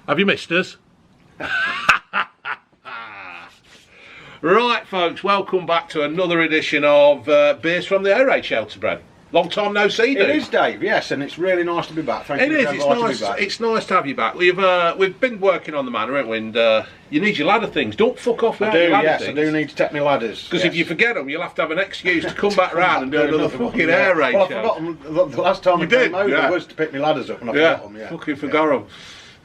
Have you missed us? Right, folks, welcome back to another edition of Beers from the Air Raid Shelter, Bren. Long time no see, dude. It is, Dave, yes, and it's really nice to be back. Thank you. It's nice. It's nice to have you back. We've been working on the manor, haven't we? And you need your ladder things. Don't fuck off without your ladder things. I do need to take my ladders. Because if you forget them, you'll have to have an excuse to come back round and do another fucking air raid show. Well, I forgot them. The last time I came over was to pick my ladders up, and I forgot them. Yeah, fucking forgot them.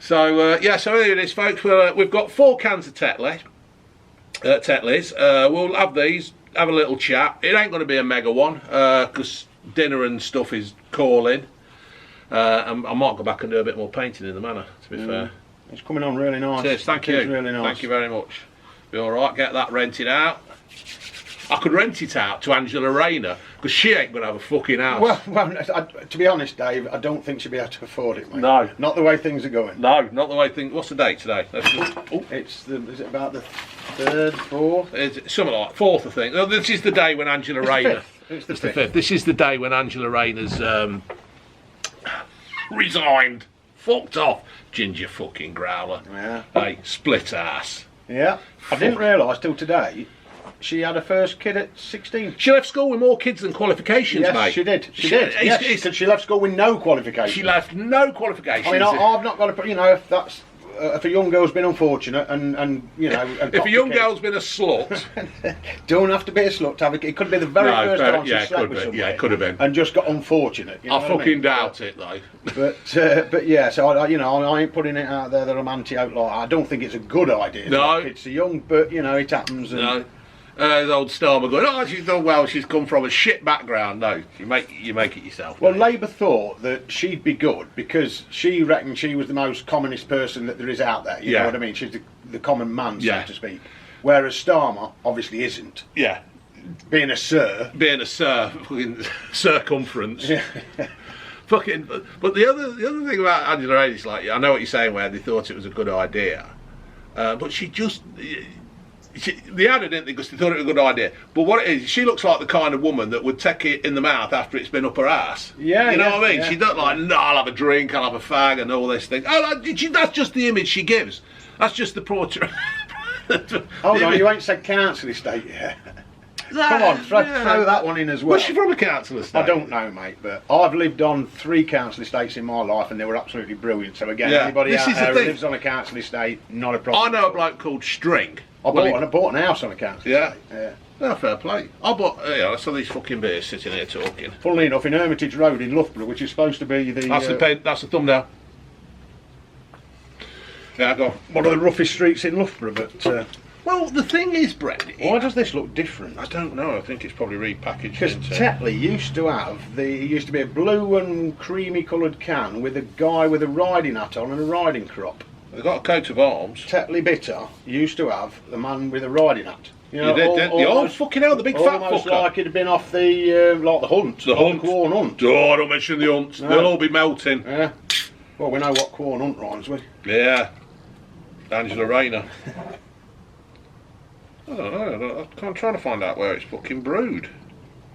So so here it is, folks. We've got 4 cans of Tetley. Tetley's. We'll have these. Have a little chat. It ain't going to be a mega one because dinner and stuff is calling. And I might go back and do a bit more painting in the manor, to be fair. It's coming on really nice. Cheers, thank you. It's really nice. Thank you very much. Be alright, get that rented out. I could rent it out to Angela Rayner, because she ain't going to have a fucking house. Well, to be honest, Dave, I don't think she'll be able to afford it, mate. No. Not the way things are going. No, not the way things... What's the date today? Is it about the 3rd, 4th? It's something like 4th, I think. No, this is the day when Angela Rayner... It's the 5th. This is the day when Angela Rayner's resigned. Fucked off. Ginger fucking growler. Yeah. Hey, split ass. Yeah. I didn't realise till today she had her first kid at 16. She left school with more kids than qualifications, yes, mate. She did. She did. Yes, because she left school with no qualifications. She left no qualifications. I mean, I've not got to... You know, if that's... if a young girl's been unfortunate and you know... And if a young girl's been a slut... don't have to be a slut to have a kid. It could be the very first time she slept with somebody. Yeah, it could have been. And just got unfortunate. You know I fucking doubt it, though. But yeah, so I ain't putting it out there that I'm anti-outlaw. I don't think it's a good idea. No. Kids are young, but, you know, it happens. And no. The old Starmer going, oh, she's done well, she's come from a shit background. No, you make it yourself. Well, Labour thought that she'd be good because she reckoned she was the most communist person that there is out there. You know what I mean? She's the common man, so to speak. Whereas Starmer obviously isn't. Yeah. Being a sir. Fucking circumference. Yeah. Fucking. But the other thing about Angela Rayner is, like, I know what you're saying, where they thought it was a good idea, but she just. They had it, didn't they, because they thought it was a good idea. But what it is, she looks like the kind of woman that would take it in the mouth after it's been up her ass. Yeah, you know what I mean? Yeah. She don't like, no, I'll have a drink, I'll have a fag, and all this thing. Oh, that's just the image she gives. That's just the portrait. Hold on, you ain't said council estate yet. Come on, throw that one in as well. Was she from a council estate? I don't know, mate, but I've lived on 3 council estates in my life and they were absolutely brilliant. So again, anybody out there who lives on a council estate, not a problem. I know a bloke called String. I bought an house on a council estate. Yeah. No, fair play. I bought, I saw these fucking beers sitting here talking. Funnily enough, in Hermitage Road in Loughborough, which is supposed to be the... That's the thumbnail. Yeah, go on. One of the roughest streets in Loughborough, but... well, the thing is, Bren... Why does this look different? I don't know. I think it's probably repackaged. Because Tetley used to have... It used to be a blue and creamy coloured can with a guy with a riding hat on and a riding crop. They've got a coat of arms. Tetley Bitter used to have the man with a riding hat. You know, the fucking hell, the big fat almost fucker. Like it'd been off the hunt. The hunt. Quorn hunt. Oh, don't mention the hunt. No. They'll all be melting. Yeah. Well, we know what Quorn hunt rhymes with. Yeah. Angela Rayner. I don't know. I'm trying to find out where it's fucking brewed.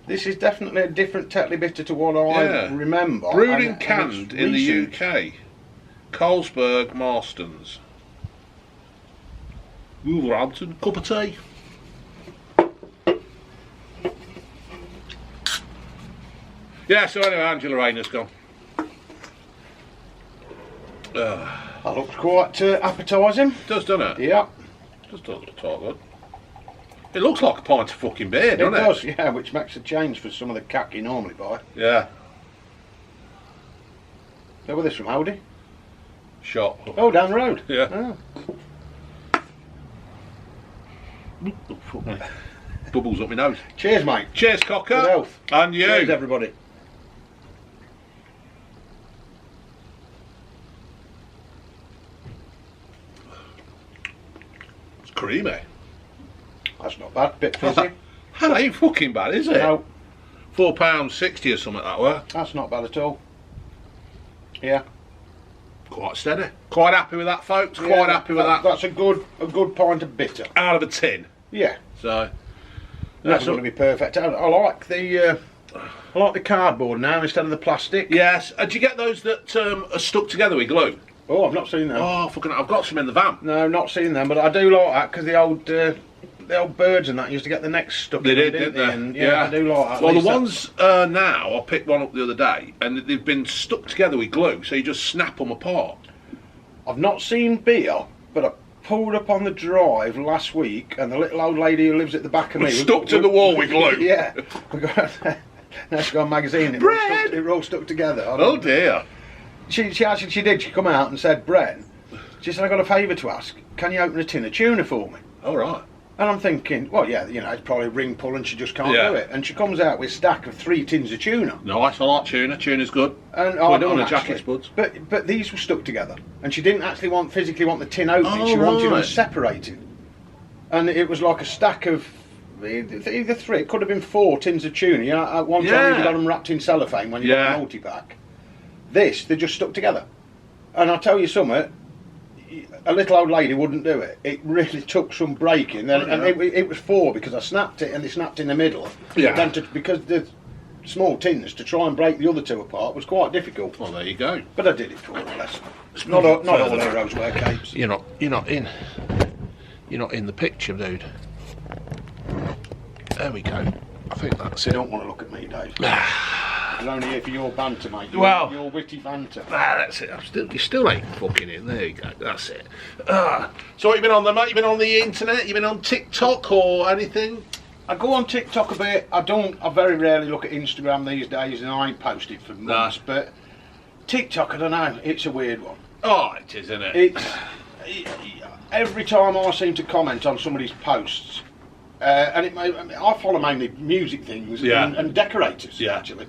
This is definitely a different Tetley Bitter to what I remember. Brewed and canned in the UK. Colesberg Marstons. Wolverhampton, cup of tea. Yeah, so anyway, Angela Rayner's gone. That looks quite appetising. It does, doesn't it? Yeah. Just does look good. It looks like a pint of fucking beer, doesn't it? It does, yeah, which makes a change for some of the cack you normally buy. Yeah. Where was this from, Aldi? Shop. Oh, down the road. Yeah. Oh. Bubbles up my nose. Cheers, mate. Cheers, Cocker. Good health. And you. Cheers, everybody. It's creamy. That's not bad. Bit fizzy. That ain't fucking bad, is it? No. £4.60 or something like that were. That's not bad at all. Yeah. Quite steady. Quite happy with that, folks. Quite happy with that. That's a good pint of bitter. Out of a tin. Yeah. So that's going to be perfect. I like the cardboard now instead of the plastic. Yes. And do you get those that are stuck together with glue? Oh, I've not seen them. Oh, fucking! I've got some in the van. No, not seen them, but I do like that because the old birds and that used to get the necks stuck. They in, didn't they? they? And, yeah, I do like that. Well, the ones now, I picked one up the other day, and they've been stuck together with glue, so you just snap them apart. I've not seen beer, but I pulled up on the drive last week, and the little old lady who lives at the back of me stuck to the wall with glue. Yeah, we got Nash Gone magazine. It were all stuck together. Oh dear. She did. She come out and said, Bren, she said, I got a favour to ask. Can you open a tin of tuna for me? All right. And I'm thinking, well, yeah, you know, it's probably a ring pull and she just can't do it. And she comes out with a stack of 3 tins of tuna. Nice, I like tuna. Tuna's good. And I don't want jacket spuds. But these were stuck together. And she didn't actually physically want the tin open. She wanted them separated. And it was like a stack of either 3. It could have been 4 tins of tuna. You know, at one time you got them wrapped in cellophane when you got a multi-pack. This, they just stuck together. And I'll tell you something, a little old lady wouldn't do it. It really took some breaking, and it was 4 because I snapped it and they snapped in the middle. Yeah. Then because the small tins to try and break the other 2 apart was quite difficult. Well, there you go. But I did it for more or less. Not all heroes wear capes. You're not in the picture, dude. There we go. I think that's it. You don't want to look at me, Dave. I'm only here for your banter, mate. Your witty banter. That's it. You still ain't fucking in. There you go. That's it. So what you been on there, mate? You been on the internet? You been on TikTok or anything? I go on TikTok a bit. I very rarely look at Instagram these days, and I ain't posted for months. But TikTok, I don't know. It's a weird one. Oh, it is, isn't it? It's every time I seem to comment on somebody's posts, and I follow mainly music things and decorators actually.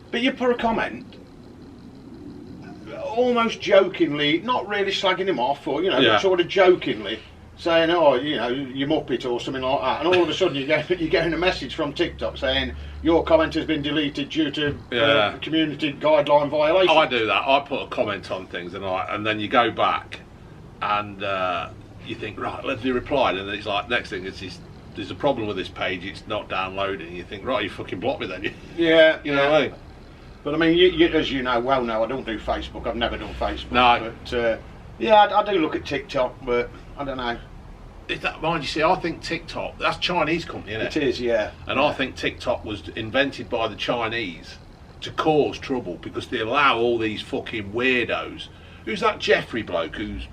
But you put a comment, almost jokingly, not really slagging him off, or but sort of jokingly saying, "Oh, you muppet" or something like that, and all of a sudden you're getting a message from TikTok saying your comment has been deleted due to community guideline violation. I do that. I put a comment on things, and then you go back, and you think, right, let's be replied, and then it's like next thing there's a problem with this page. It's not downloading. You think, right, you fucking blocked me then. Yeah, you know what I mean? But I mean, you, as you know well now, I don't do Facebook. I've never done Facebook. No. But I do look at TikTok, but I don't know. Is that, mind you, see, I think TikTok, that's Chinese company, isn't it? It is, yeah. And I think TikTok was invented by the Chinese to cause trouble because they allow all these fucking weirdos. Who's that Jeffrey bloke who's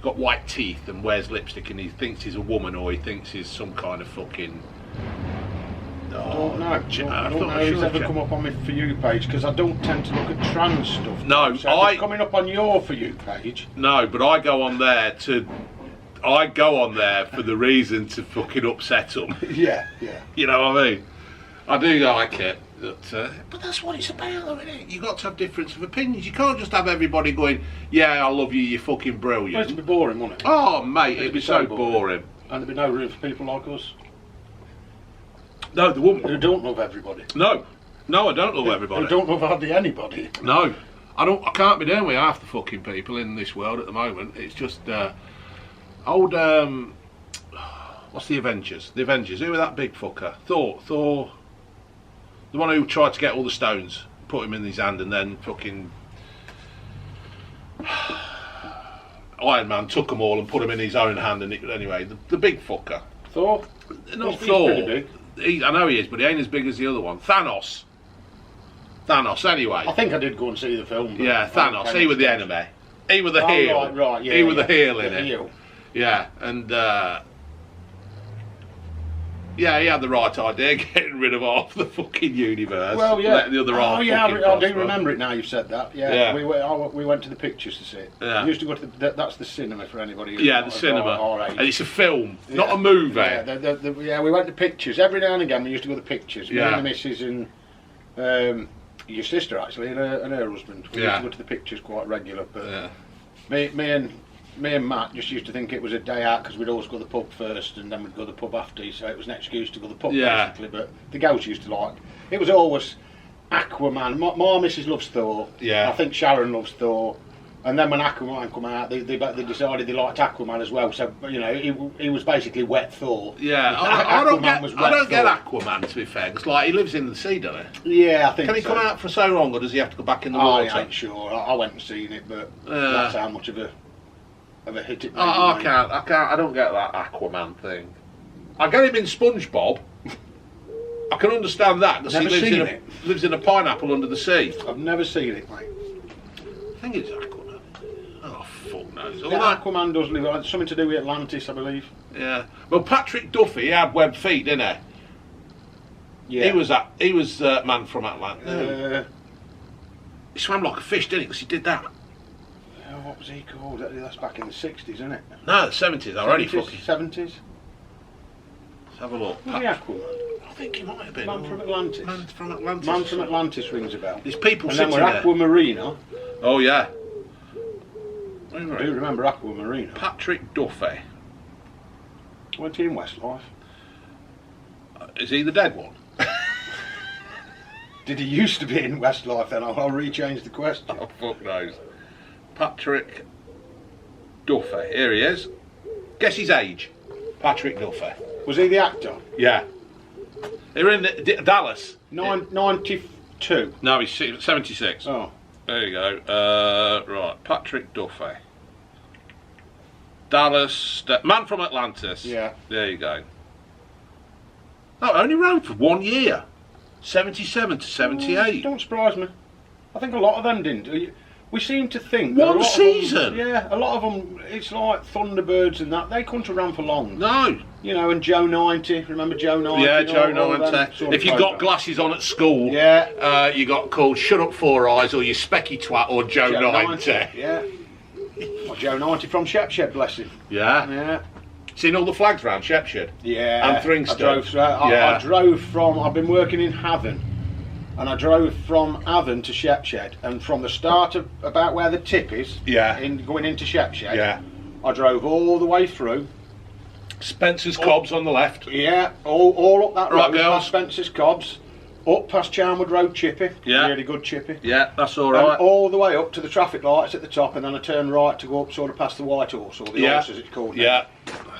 got white teeth and wears lipstick and he thinks he's a woman or he thinks he's some kind of fucking... I don't know. I don't know who's ever come up on my For You page because I don't tend to look at trans stuff. No, so if it's coming up on your For You page. No, but I go on there for the reason to fucking upset them. Yeah. You know what I mean? I do like it. But that's what it's about, though, isn't it? You've got to have difference of opinions. You can't just have everybody going, yeah, I love you, you're fucking brilliant. Well, it'd be boring, wouldn't it? Oh, mate, it'd be so boring. And there'd be no room for people like us. No, the woman who don't love everybody. No, I don't love everybody. Who don't love hardly anybody. No, I can't be doing with half the fucking people in this world at the moment. It's just old. What's the Avengers? The Avengers. Who were that big fucker? Thor. The one who tried to get all the stones, put him in his hand, and then fucking Iron Man took them all and put them in his own hand. And anyway, the big fucker. Thor. Not Thor. He's pretty big. I know he is, but he ain't as big as the other one. Thanos, anyway. I think I did go and see the film. Yeah, Thanos. He was the enemy. He was the heel. Right, yeah. He was the heel in it. Heel. Yeah, and he had the right idea, getting rid of half the fucking universe. Well, yeah. Letting the other half. Oh, yeah, I do remember it now. You've said that. Yeah. We went to the pictures to see it. Yeah. We used to go to that's the cinema for anybody. The cinema. And it's a film, not a movie. Yeah, we went to pictures every now and again. We used to go to pictures. Me and the missus and your sister actually and her husband. We used to go to the pictures quite regular. But me and Matt just used to think it was a day out because we'd always go to the pub first and then we'd go to the pub after, so it was an excuse to go to the pub basically. But the girls used to like it was always Aquaman. My missus loves Thor. Yeah. I think Sharon loves Thor. And then when Aquaman come out, they decided they liked Aquaman as well. So you know, he was basically wet Thor. Yeah, I don't get Aquaman, to be fair, because like he lives in the sea, doesn't he? Yeah, I think. Can he come out for so long, or does he have to go back in the water? I ain't sure. I went and seen it, but that's how much of a hit it made. I don't get that Aquaman thing. I get him in SpongeBob. I can understand that because he lives in a pineapple under the sea. I've never seen it, mate. I think it's Aquaman. Oh, fuck knows. Aquaman does live. Something to do with Atlantis, I believe. Yeah. Well, Patrick Duffy, he had webbed feet, didn't he? Yeah. He was Man from Atlantis. He swam like a fish, didn't he? Because he did that. What was he called? That's back in the 60s, isn't it? No, the 70s. Already fucking 70s. Let's have a look. Was he Aquaman? I think he might have been. Man from Atlantis. Man from Atlantis. Man from Atlantis rings a bell. There's people and sitting then we're Aquamarina. Oh yeah. I do remember Aquamarina. Patrick Duffy. Weren't he in Westlife? Is he the dead one? Did he used to be in Westlife then? I'll rechange the question. Oh, fuck knows. Patrick Duffy. Here he is. Guess his age. Patrick Duffy. Was he the actor? Yeah. They were in Dallas. 92. No, he's 76. Oh. There you go. Right, Patrick Duffy. Dallas. Man from Atlantis. Yeah. There you go. Oh, only ran for 1 year. 77 to 78. Don't surprise me. I think a lot of them didn't. We seem to think one season. A lot of them. It's like Thunderbirds and that. They couldn't run for long. No. You know, and Joe 90. Remember Joe 90? Yeah, Joe 90. If you got glasses on at school, you got called Shut Up Four Eyes or you Specky Twat or Joe 90. Yeah. Well, Joe 90 from Shepshed, bless him. Yeah. Yeah. Seen all the flags round Shepshed? Yeah. And Thringstone? I drove from. I've been working in Havant. And I drove from Avon to Shepshed, and from the start of about where the tip is, going into Shepshed, I drove all the way through. Spencer's Cobs on the left. Yeah, all up that Right, road, past Spencer's Cobs, up past Charnwood Road Chippy, really good Chippy. Yeah, that's all right. And all the way up to the traffic lights at the top, and then I turn right to go up sort of past the White Horse, or the Horse as it's called now. Yeah.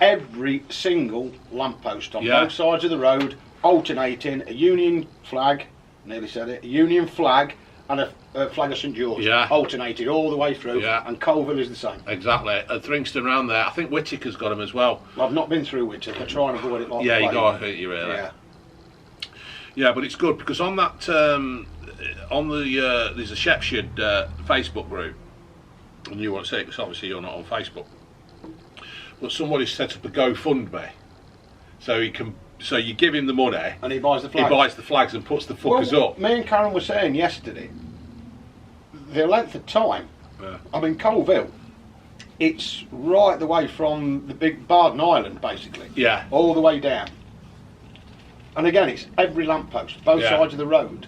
Every single lamppost on both sides of the road, alternating a Union flag. Nearly said it. A Union flag and a flag of St George. Yeah. Alternated all the way through. Yeah. And Colville is the same. Exactly. And Thringstone round there. I think Whittaker's got him as well. I've not been through Whittaker. I try and avoid it like you got to, you really. Yeah. Yeah, but it's good because on that, there's a Shepshed Facebook group, and you won't see it because obviously you're not on Facebook. But somebody set up a GoFundMe, so he can. So you give him the money, and he buys the flags. He buys the flags and puts the fuckers up. Me and Karen were saying yesterday, the length of time. I mean, Colville, it's right the way from the big Barden Island, basically. Yeah. All the way down. And again, it's every lamppost, both sides of the road.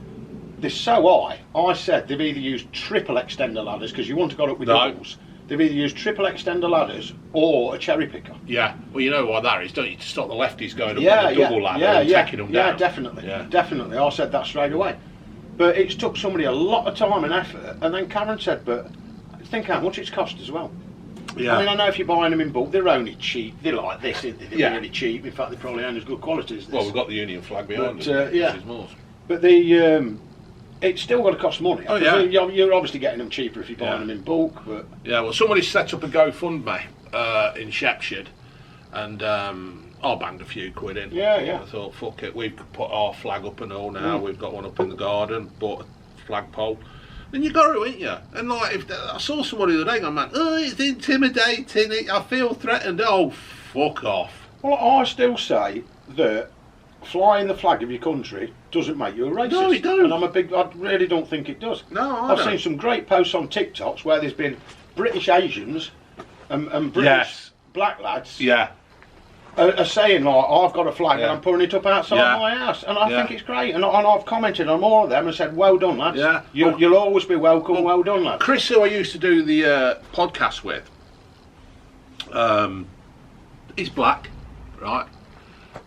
They're so high. I said they've either used triple extender ladders because you want to go up with doubles. They've either used triple extender ladders or a cherry picker. Yeah, well, you know why that is, don't you? To stop the lefties going up on the double ladder and taking them down. Yeah, definitely. Definitely. I said that straight away. But it's took somebody a lot of time and effort. And then Karen said, but think how much it's cost as well. Yeah. I mean, I know if you're buying them in bulk, they're only cheap. They're like this, they're really cheap. In fact, they probably aren't as good quality as this. Well, we've got the Union flag behind us. But it's still got to cost money. Oh, yeah. You're obviously getting them cheaper if you're buying them in bulk. But yeah, well, somebody set up a GoFundMe in Shepshed, and I banged a few quid in. Yeah. I thought, fuck it, we've put our flag up and all now. We've got one up in the garden, bought a flagpole. And you got to, ain't you? And like, I saw somebody the other day going, man, oh, it's intimidating. I feel threatened. Oh, fuck off. Well, I still say that flying the flag of your country doesn't make you a racist. No, it don't. And I really don't think it does. No, I've seen some great posts on TikToks where there's been British Asians and British black lads are saying, like, I've got a flag and I'm putting it up outside my house. And I think it's great. And I've commented on all of them and said, well done, lads. Yeah. You'll always be welcome. Well done, lads. Chris, who I used to do the podcast with, he's black, right?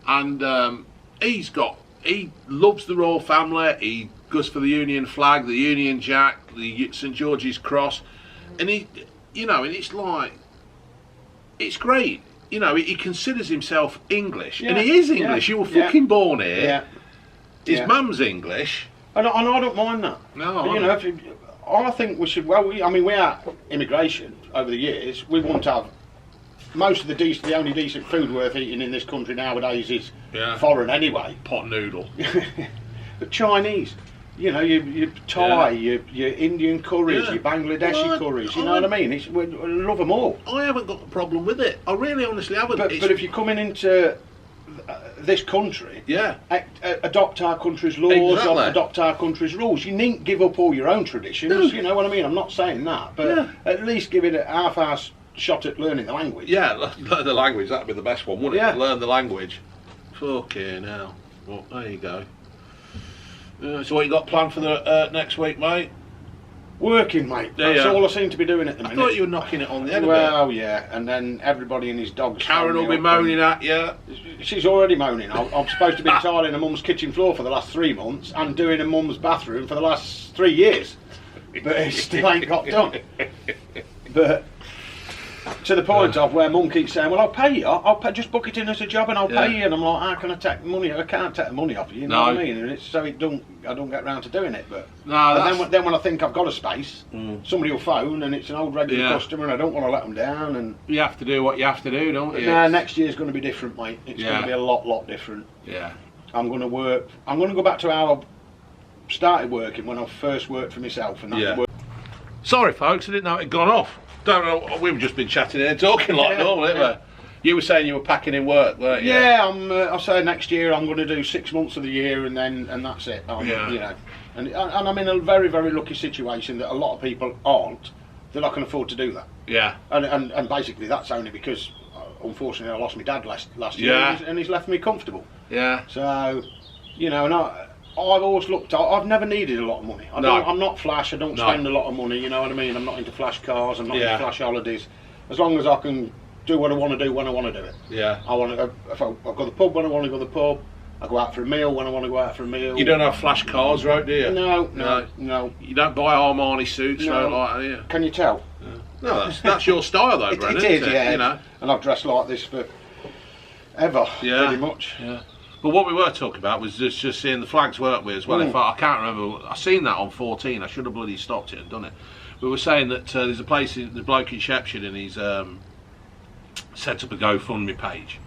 And he loves the royal family. He goes for the Union flag, the Union Jack, the St George's Cross. and he, you know, and it's like, it's great. You know, he considers himself English, and he is English. You were fucking born here. Yeah. His mum's English. And I don't mind that. No, but, you know, I think we should. Well, we are immigration over the years. We want to have most of the only decent food worth eating in this country nowadays is foreign anyway. Pot noodle. But Chinese, you know, your Thai, your Indian curries, your Bangladeshi curries. You know what I mean? We love them all. I haven't got a problem with it. I really, honestly haven't. But if you're coming into this country, adopt our country's laws, adopt our country's rules. You needn't give up all your own traditions. No. You know what I mean? I'm not saying that, but at least give it a half-assed shot at learning the language. Yeah, learn the language. That'd be the best one, wouldn't it? Learn the language. Fucking hell. Well, there you go. So what you got planned for the next week, mate? Working, mate. That's all I seem to be doing at the minute. I thought you were knocking it on the head a bit. Yeah, and then everybody and his dogs. Karen will be moaning at you. She's already moaning. I'm supposed to be tiling a mum's kitchen floor for the last 3 months and doing a mum's bathroom for the last 3 years. But it still ain't got done. But to the point of where mum keeps saying, well, I'll pay you. I'll pay, just book it in as a job and I'll pay you. And I'm like, how can I take money? I can't take the money off you. You know what I mean? And I don't get round to doing it. But then when I think I've got a space, somebody will phone and it's an old regular customer and I don't want to let them down. And you have to do what you have to do, don't you? Next year's going to be different, mate. It's going to be a lot different. Yeah. I'm going to work. I'm going to go back to how I started working when I first worked for myself. And that's Sorry, folks, I didn't know it had gone off. Don't know. We've just been chatting here, talking like normal, haven't we? You were saying you were packing in work, weren't you? Yeah, I'll say next year I'm going to do 6 months of the year, and that's it. You know, and I'm in a very lucky situation that a lot of people aren't. That I can afford to do that. Yeah. And basically that's only because unfortunately I lost my dad last year, and he's left me comfortable. Yeah. So, you know, and I've always looked. I've never needed a lot of money. I'm not flash. I don't spend a lot of money. You know what I mean? I'm not into flash cars. I'm not into flash holidays. As long as I can do what I want to do when I want to do it. Yeah. I want to. If I go to the pub when I want to go to the pub, I go out for a meal when I want to go out for a meal. You don't have flash cars, right? Do you? No. You don't buy Armani suits, right? Like that, do you? Can you tell? Yeah. No, that's your style, though, Bren. It is, yeah. You know. And I've dressed like this for ever, pretty much. Yeah. But what we were talking about was just seeing the flags, weren't we, as well? In fact, I can't remember. I seen that on 14. I should have bloody stopped it and done it. We were saying that there's a place, the bloke in Shepshed, and he's set up a GoFundMe page,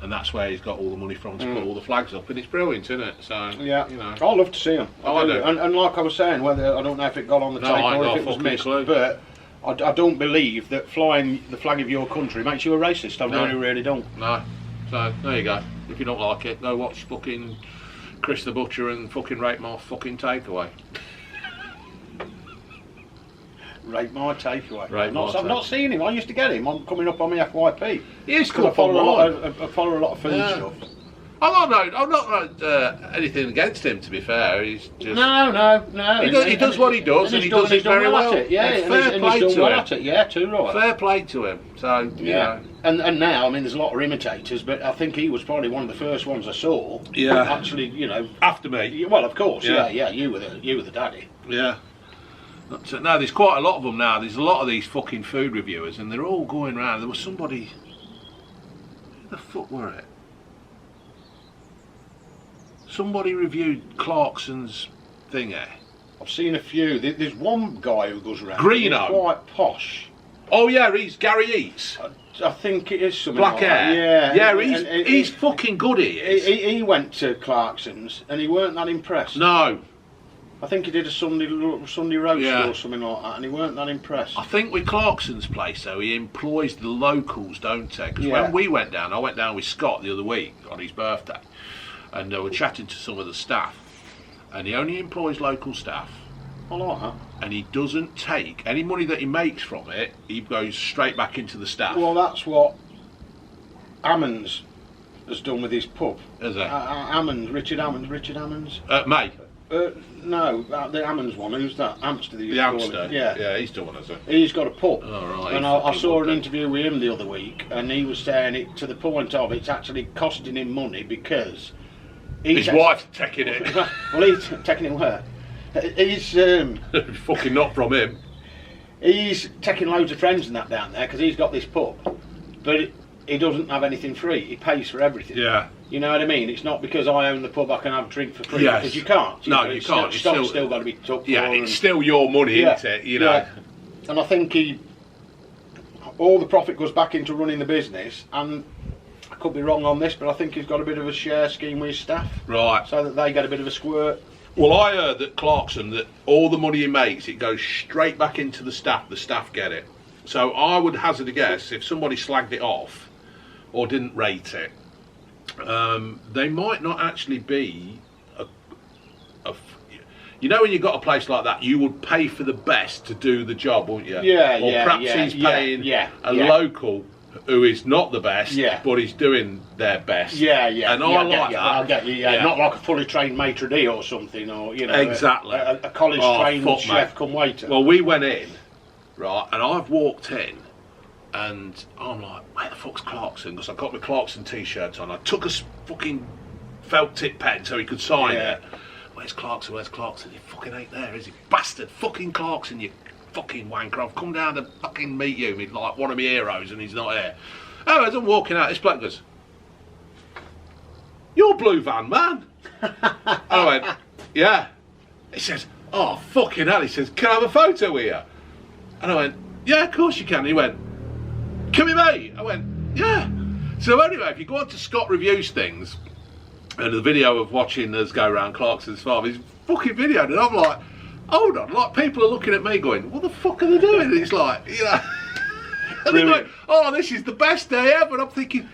and that's where he's got all the money from to put all the flags up, and it's brilliant, isn't it? So yeah, you know, I love to see them. I do. And like I was saying, whether I don't know if it got on the tape or if it was missed, but I don't believe that flying the flag of your country makes you a racist. I really don't. No. So there you go. If you don't like it, go watch fucking Chris the Butcher and fucking Rate My fucking Takeaway. Rate My Takeaway. I've not seen him. I used to get him. I'm coming up on my FYP. He is cool. I follow a lot of food stuff. I'm not anything against him, to be fair. He's just no. He does what he does, and he does it very well. Yeah, fair play to him. Yeah, too right. Fair play to him. So you know. And now, I mean, there's a lot of imitators, but I think he was probably one of the first ones I saw. Yeah. Actually, you know. After me. Well, of course. Yeah. You were the daddy. Yeah. No, there's quite a lot of them now. There's a lot of these fucking food reviewers, and they're all going around. There was somebody. Who the fuck were it? Somebody reviewed Clarkson's thingy. I've seen a few. There's one guy who goes around. Greeno. He's quite posh. Oh yeah, he's Gary Eats. I think it is something black like hair. That. Yeah, he's fucking good. He went to Clarkson's and he weren't that impressed. No. I think he did a Sunday roast or something like that, and he weren't that impressed. I think with Clarkson's place though, he employs the locals, don't he? Because when we went down, I went down with Scott the other week on his birthday, and we're chatting to some of the staff, and he only employs local staff. I like that. And he doesn't take any money that he makes from it. He goes straight back into the staff. Well, that's what Ammons has done with his pub. Is it? Richard Ammons. Mate. No, the Ammons one. Who's that? Amster. The Amster. Yeah, he's done one, has he? He's got a pub. Oh, right. And I saw an interview with him the other week, and he was saying it to the point of it's actually costing him money because his wife's taking it. Well, he's taking it where? He's fucking not from him. He's taking loads of friends and that down there because he's got this pub, but he doesn't have anything free. He pays for everything. Yeah. You know what I mean? It's not because I own the pub I can have a drink for free, Yes. because you can't. No, you can't. It's still got to be took Yeah, for. it's still your money, Yeah, isn't it? You know. yeah. And I think all the profit goes back into running the business, and I could be wrong on this, but I think he's got a bit of a share scheme with his staff, Right. so that they get a bit of a squirt. Well, I heard that Clarkson, that all the money he makes, it goes straight back into the staff get it. So I would hazard a guess, if somebody slagged it off or didn't rate it, they might not actually be you know, when you've got a place like that, you would pay for the best to do the job, wouldn't you? Yeah, or yeah, perhaps yeah, he's paying yeah, a yeah. local who is not the best, Yeah. but he's doing their best. Yeah, yeah. And yeah, I like that. I'll get you. Yeah. Yeah. Not like a fully trained maitre d' or something, or you know, Exactly. a college trained fuck, chef mate. come waiter. Well, we went in, right, and I've walked in, and I'm like, where the fuck's Clarkson? Because I got my Clarkson t-shirt on. I took a fucking felt tip pen so he could sign Yeah. it. Where's Clarkson? Where's Clarkson? He fucking ain't there, is he? Bastard! Fucking Clarkson, you fucking wanker! I've come down to fucking meet you, with like one of my heroes, and he's not here. Oh, as I'm walking out, this bloke goes, "You're Blue Van Man." I went, "Yeah." He says, "Oh, fucking hell." He says, "Can I have a photo with you?" And I went, "Yeah, of course you can." And he went, "Can we, mate?" I went, "Yeah." So anyway, if you go on to Scott Reviews Things, and the video of watching us go around Clarkson's farm, he's fucking videoed, and I'm like, hold on, like people are looking at me going, what the fuck are they doing? And it's like, you know, and they're going, oh, this is the best day ever. And I'm thinking,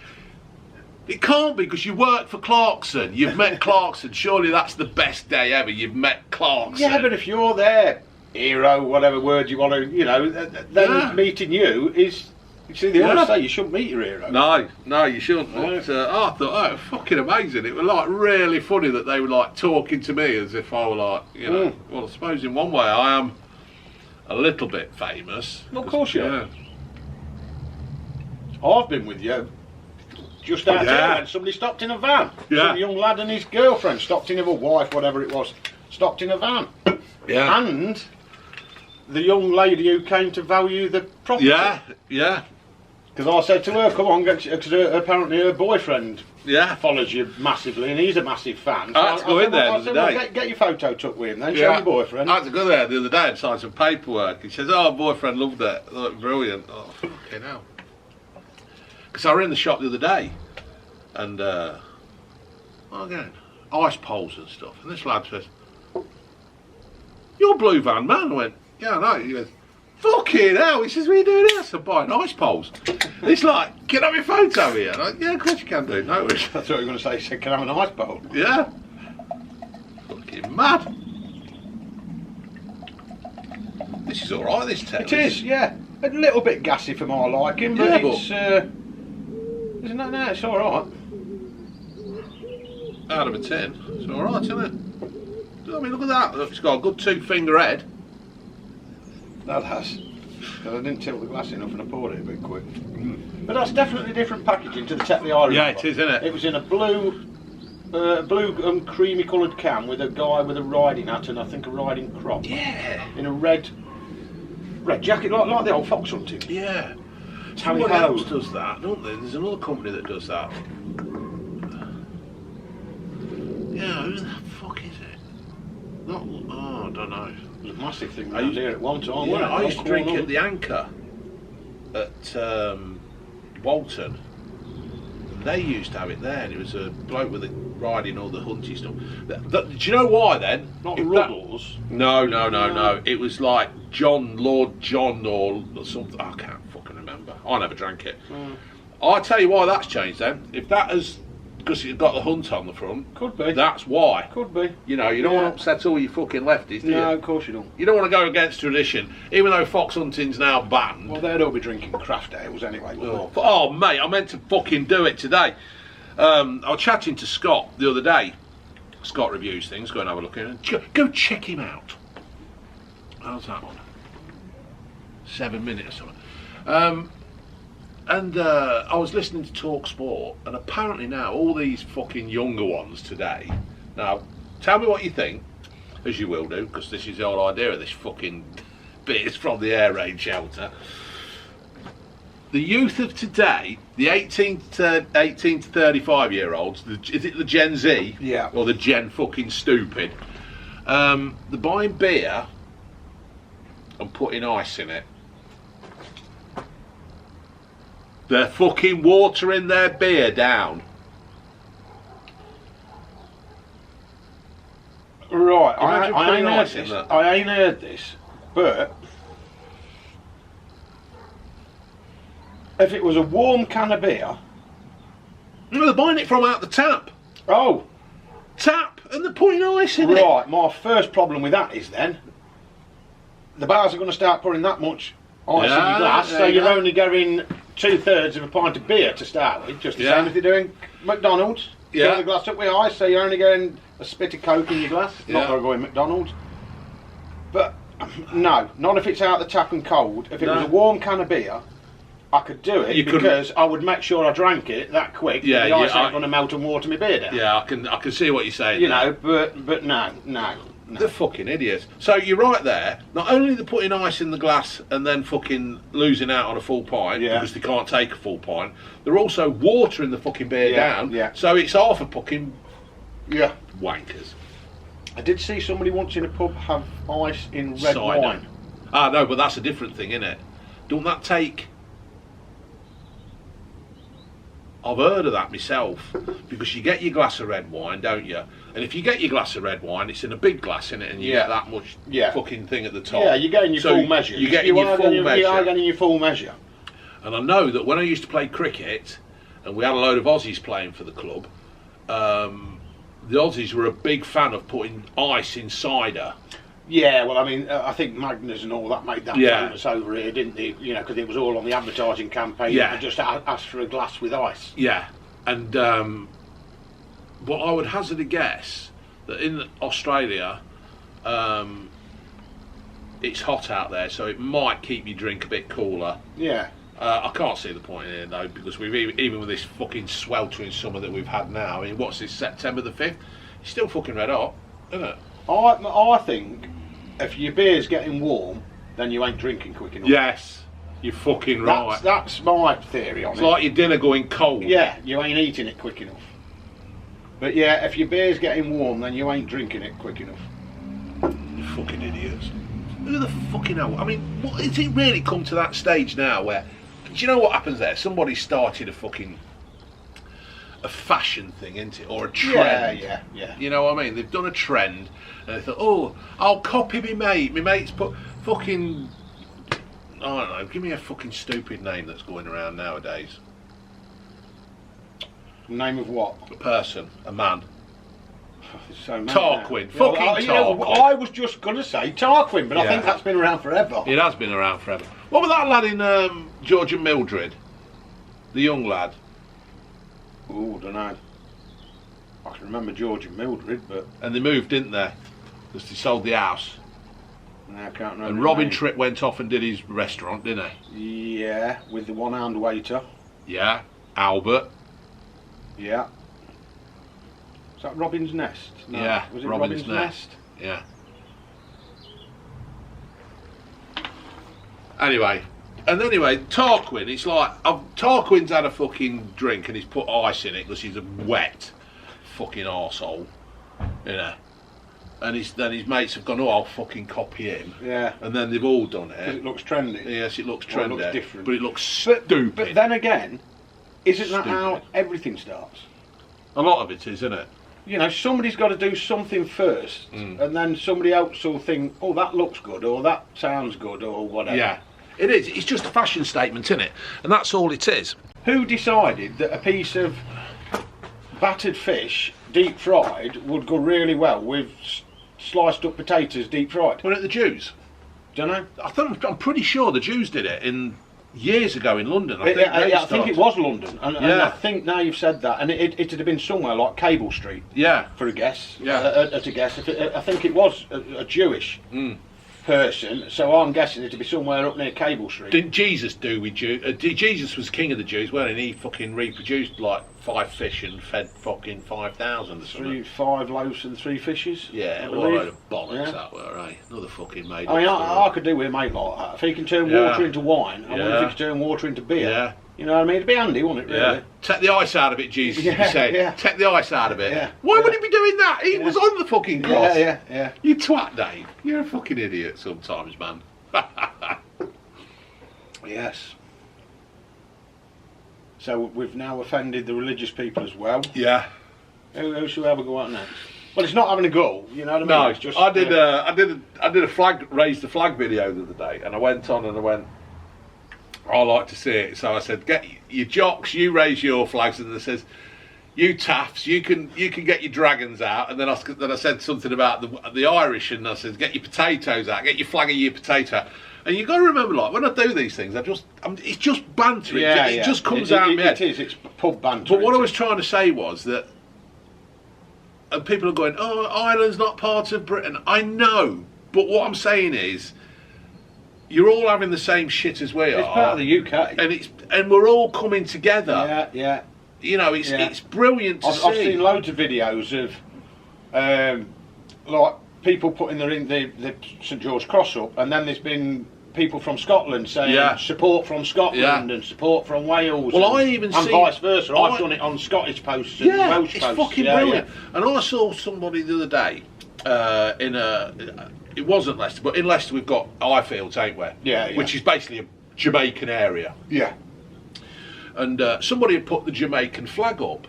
it can't be, because you work for Clarkson, you've met Clarkson, surely that's the best day ever, you've met Clarkson. Yeah, but if you're their hero, whatever word you want to, you know, then meeting you is. You see, they always say you shouldn't meet your hero. No, you shouldn't. But, I thought, oh, fucking amazing. It was like really funny that they were like talking to me as if I were like, you know, well, I suppose in one way I am a little bit famous. Well, of course you are. I've been with you just out here when somebody stopped in a van. Yeah. Some young lad and his girlfriend stopped in, with a wife, whatever it was, stopped in a van. Yeah. And the young lady who came to value the property. Yeah. Because I said to her, come on, because apparently her boyfriend Yeah. follows you massively, and he's a massive fan. I had to go in there the other day. Well, get your photo took with him then, show your boyfriend. I had to go there the other day and sign some paperwork. He says, oh, boyfriend loved it. I thought, brilliant. Oh, fucking hell. Because I were in the shop the other day, and, again, ice poles and stuff. And this lad says, you're Blue Van Man. I went, yeah, I know. He goes, fucking hell. He says, what are you doing here? I said, buying ice poles. It's like, can I have your photo here? And I'm like, yeah, of course you can do. No worries. I thought you were going to say, he said, can I have an ice pole? Yeah. Fucking mad. This is alright, this Tetley. It is, yeah. A little bit gassy for my liking, but Yeah, it's... isn't that no, it's alright. Out of a 10. It's alright, isn't it? I mean, look at that. Look, it's got a good 2-finger head. That has. Because I didn't tilt the glass enough and I poured it a bit quick. But that's definitely different packaging to the Tetley I remember. Yeah, it is, isn't it? It was in a blue creamy coloured can with a guy with a riding hat and I think a riding crop. Yeah. In a red jacket, like the old fox hunting. Yeah. Tally Someone ho. else does that, don't they? There's another company that does that. Yeah, who the fuck is it? Not, I don't know. It was a massive thing around here at one time. Yeah, wasn't it? I used to drink Cornwall. at the Anchor at Walton. They used to have it there, and it was a bloke with riding all the hunty stuff. Do you know why then? Not If Ruddles. No. It was like Lord John or something. I can't fucking remember. I never drank it. I'll tell you why that's changed then. If that has, because it's got the hunt on the front. Could be. That's why. Could be. You know, you don't want to upset all your fucking lefties, do you? No, of course you don't. You don't want to go against tradition, even though fox hunting's now banned. Well, they'd all be drinking craft ales anyway. Oh, mate, I meant to fucking do it today. I was chatting to Scott the other day. Scott Reviews Things. Go and have a look at it. Go check him out. How's that one? 7 minutes or something. And I was listening to Talk Sport, and apparently now all these fucking younger ones today. Now, tell me what you think, as you will do, because this is the whole idea of this fucking beers from the air raid shelter. The youth of today, the 18 to 35-year-olds, is it the Gen Z? Yeah. Or the Gen fucking stupid? They're buying beer and putting ice in it. They're fucking watering their beer down. Right, Imagine I ain't heard this, but if it was a warm can of beer... No, they're buying it from out the tap. Oh. Tap, and they're putting ice in it. Right, my first problem with that is then, the bars are going to start putting that much ice in your glass, so you're only getting 2/3 of a pint of beer to start with, just the same as they're doing McDonald's. Fill the glass up with ice, so you're only getting a spit of Coke in your glass. Not going to go in McDonald's. But no, not if it's out the tap and cold. If it was a warm can of beer, I could do it because I would make sure I drank it that quick. The ice ain't going to melt and water my beer down. Yeah, I can see what you're saying. You know, but no. They're fucking idiots. So you're right there. Not only they're putting ice in the glass and then fucking losing out on a full pint because they can't take a full pint, they're also watering the fucking beer down. Yeah. So it's half a fucking wankers. I did see somebody once in a pub have ice in red wine. Ah, no, but that's a different thing, isn't it? Don't that take... I've heard of that myself, because you get your glass of red wine, don't you? And if you get your glass of red wine, it's in a big glass, innit? And you get that much fucking thing at the top. Yeah, you're getting your full measure. You're getting your full measure. You are getting your full measure. And I know that when I used to play cricket, and we had a load of Aussies playing for the club, the Aussies were a big fan of putting ice in cider. Yeah, well, I mean, I think Magners and all that made that famous over here, didn't they? You know, because it was all on the advertising campaign. Yeah. They just asked for a glass with ice. Yeah, and but I would hazard a guess that in Australia, it's hot out there, so it might keep your drink a bit cooler. Yeah. I can't see the point in it though, because we've even with this fucking sweltering summer that we've had now. I mean, what's this, September the 5th? It's still fucking red hot, isn't it? I think if your beer's getting warm, then you ain't drinking quick enough. Yes, you're fucking right. That's my theory on it. It's like your dinner going cold. Yeah, you ain't eating it quick enough. But yeah, if your beer's getting warm, then you ain't drinking it quick enough. You fucking idiots. Who the fucking hell? I mean, what, has it really come to that stage now where... Do you know what happens there? Somebody started a fashion thing, isn't it? Or a trend. Yeah. You know what I mean? They've done a trend and they thought, oh, I'll copy me mate. My mate's put fucking... I don't know, give me a fucking stupid name that's going around nowadays. Name of what? A person, a man. So Tarquin, fucking Tarquin. I was just going to say Tarquin, but I think that's been around forever. It has been around forever. What was that lad in George and Mildred? The young lad. Oh, don't know. I can remember George and Mildred, but... And they moved, didn't they? Because they sold the house. No, I can't remember. And Robin Tripp went off and did his restaurant, didn't he? Yeah, with the one-armed waiter. Yeah, Albert. Yeah. Is that Robin's Nest? No. Yeah, was it Robin's Nest? Yeah. Anyway, Tarquin, it's like, Tarquin's had a fucking drink and he's put ice in it because he's a wet fucking arsehole, you know. And then his mates have gone, oh, I'll fucking copy him. Yeah. And then they've all done it. Because it looks trendy. Yes, it looks trendy. It looks different. But it looks stupid. But then again, isn't that how everything starts? A lot of it is, isn't it? You know, somebody's got to do something first, and then somebody else will think, oh, that looks good, or that sounds good, or whatever. Yeah, it is. It's just a fashion statement, isn't it? And that's all it is. Who decided that a piece of battered fish, deep fried, would go really well with sliced up potatoes, deep fried? Weren't it the Jews? Don't know. I'm pretty sure the Jews did it years ago in London. I think it was London, and I think now you've said that, and it'd have been somewhere like Cable Street. Yeah, for a guess. Yeah, at a guess. I think it was a Jewish person, so I'm guessing it'd be somewhere up near Cable Street. Didn't Jesus do with Jews? Jesus was king of the Jews, weren't he? He fucking reproduced like 5 fish and fed fucking 5,000 or something. 5 loaves and 3 fishes. Yeah, what a load of bollocks that were, eh? Another fucking made. I mean, I could do with a mate like that. If he can turn water into wine, I wonder if he could turn water into beer. Yeah. You know what I mean? It'd be handy, wouldn't it, really? Yeah. Take the ice out of it, Jesus, you say. Take the ice out of it. Yeah. Why would he be doing that? He was on the fucking cross. Yeah. You twat, Dave. You're a fucking idiot sometimes, man. Yes. So we've now offended the religious people as well. Yeah. Who should we have a go at next? Well, it's not having a go, you know what I mean? No, it's just, I did a flag, raised the flag video the other day, and I went on and I went, I like to see it. So I said, get your jocks, you raise your flags, and it says, you taffs, you can get your dragons out. And then I said something about the Irish, and I said, get your potatoes out, get your flag of your potato. And you've got to remember, like, when I do these things, it's just banter. It just comes out of my head. It's pub banter. But what I was trying to say was that, and people are going, oh, Ireland's not part of Britain. I know, but what I'm saying is, you're all having the same shit as we are. It's part of the UK, and we're all coming together. Yeah. You know, it's brilliant to see. I've seen loads of videos of like people putting the St George Cross up, and then there's been people from Scotland saying support from Scotland and support from Wales. Well, and vice versa. I've done it on Scottish posts and Welsh posts. It's fucking brilliant. And I saw somebody the other day it wasn't Leicester, but in Leicester we've got Highfields, ain't we? Yeah. Which is basically a Jamaican area. Yeah. And somebody had put the Jamaican flag up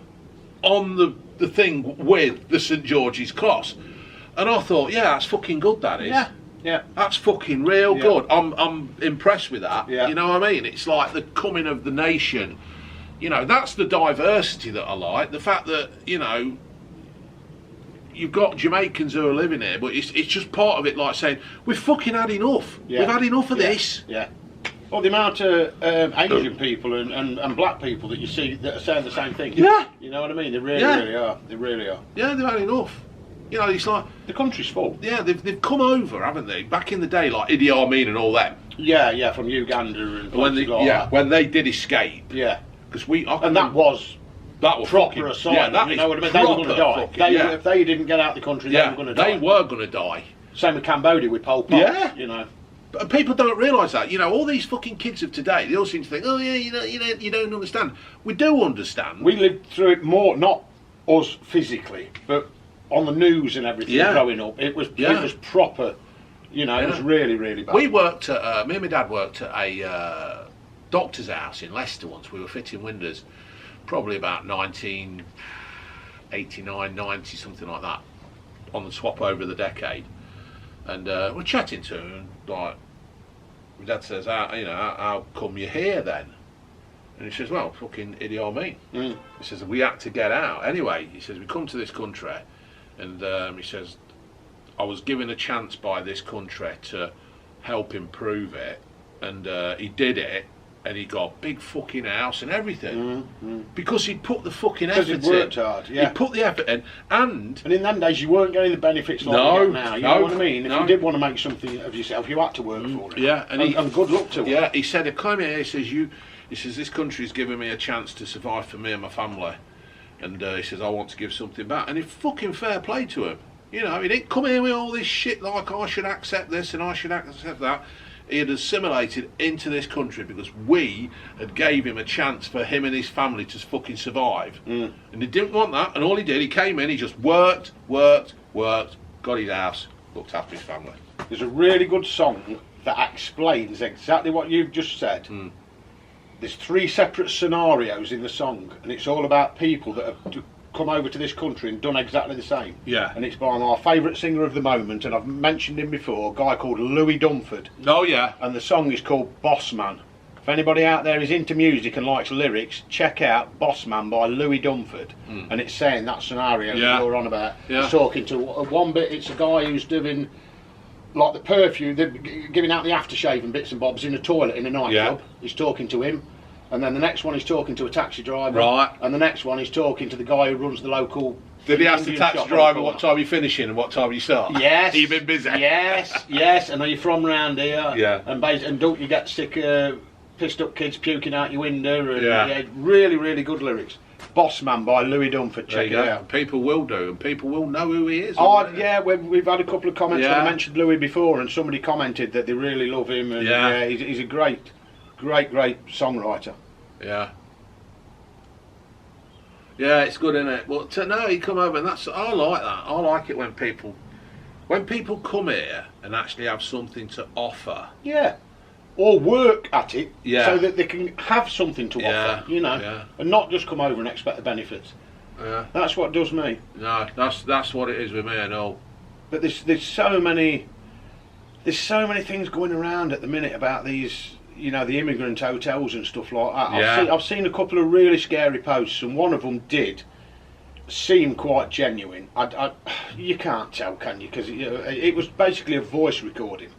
on the thing with the St George's Cross, and I thought, yeah, that's fucking good. That is. Yeah. That's fucking real good. I'm impressed with that. Yeah. You know what I mean? It's like the coming of the nation. You know, that's the diversity that I like. The fact that, you know, you've got Jamaicans who are living here, but it's just part of it, like saying, we've fucking had enough. Yeah. We've had enough of this. Yeah. Well, the amount of Asian people and black people that you see that are saying the same thing. Yeah. You know what I mean? They really are. They really are. Yeah, they've had enough. You know, it's like... The country's full. Yeah, they've come over, haven't they? Back in the day, like Idi Amin and all them. Yeah, from Uganda and when they did escape. Yeah. Because that was proper asylum. Yeah, that you know what I mean? They were going to die. If they didn't get out of the country, they were going to die. They were going to die. Same with Cambodia with Pol Pot. Yeah. You know. But people don't realise that. You know, all these fucking kids of today, they all seem to think, oh yeah, you don't understand. We do understand. We lived through it more, not us physically, but on the news and everything growing up. It was proper. You know, it was really, really bad. We worked at, me and my dad worked at a doctor's house in Leicester once. We were fitting windows, probably about 1989, 90, something like that, on the swap over the decade. And we're chatting to him, and like, my dad says, how come you're here then? And he says, well, fucking Idi Amin. He says, we had to get out. Anyway, he says, we come to this country, and he says, I was given a chance by this country to help improve it, and he did it, and he got a big fucking house and everything because he put the fucking effort in. Because he worked hard. Yeah. He put the effort in, and in them days you weren't getting the benefits like you get now. You know what I mean? If you did want to make something of yourself, you had to work for it. Yeah, and good luck to it. Yeah, he said, "I come here." He says, this country's given me a chance to survive for me and my family, and he says, I want to give something back, and it's fucking fair play to him. You know, he didn't come here with all this shit like I should accept this and I should accept that. He had assimilated into this country because we had gave him a chance for him and his family to fucking survive. And he didn't want that, and all he did, he came in, he just worked, got his house, looked after his family. There's a really good song that explains exactly what you've just said. There's 3 separate scenarios in the song, and it's all about people that have come over to this country and done exactly the same. Yeah. And it's by our favourite singer of the moment, and I've mentioned him before, a guy called Louis Dunford. Oh yeah. And the song is called Boss Man. If anybody out there is into music and likes lyrics, check out Boss Man by Louis Dunford. And it's saying that scenario that you're on about. Yeah. It's talking to one bit, it's a guy who's doing like the perfume, they're giving out the aftershave and bits and bobs in a toilet in a nightclub. He's talking to him. And then the next one he's talking to a taxi driver. Right. And the next one he's talking to the guy who runs the local. Did he ask the Indian taxi shop driver on the what corner. time you finishing and what time you start? Yes. You've been busy. Yes. And are you from round here? Yeah. And don't you get sick of pissed up kids puking out your window? And, Yeah. really, really good lyrics. Boss Man by Louis Dunford. There Check you it go. out. People will do, and people will know who he is. Yeah, we've had a couple of comments when Yeah. I mentioned Louis before, and somebody commented that they really love him. And Yeah. he's a great songwriter. Yeah. Yeah, it's good, isn't it? But no, he come over, and I like that. I like it when people come here and actually have something to offer. Yeah. Or work at it, Yeah. so that they can have something to Yeah, offer, you know, yeah. and not just come over and expect the benefits. Yeah. That's what does me. No, that's what it is with me. I know. But there's so many things going around at the minute about these, you know, the immigrant hotels and stuff like that. Yeah. I've seen a couple of really scary posts, and one of them did seem quite genuine. You can't tell, can you? Because it was basically a voice recording,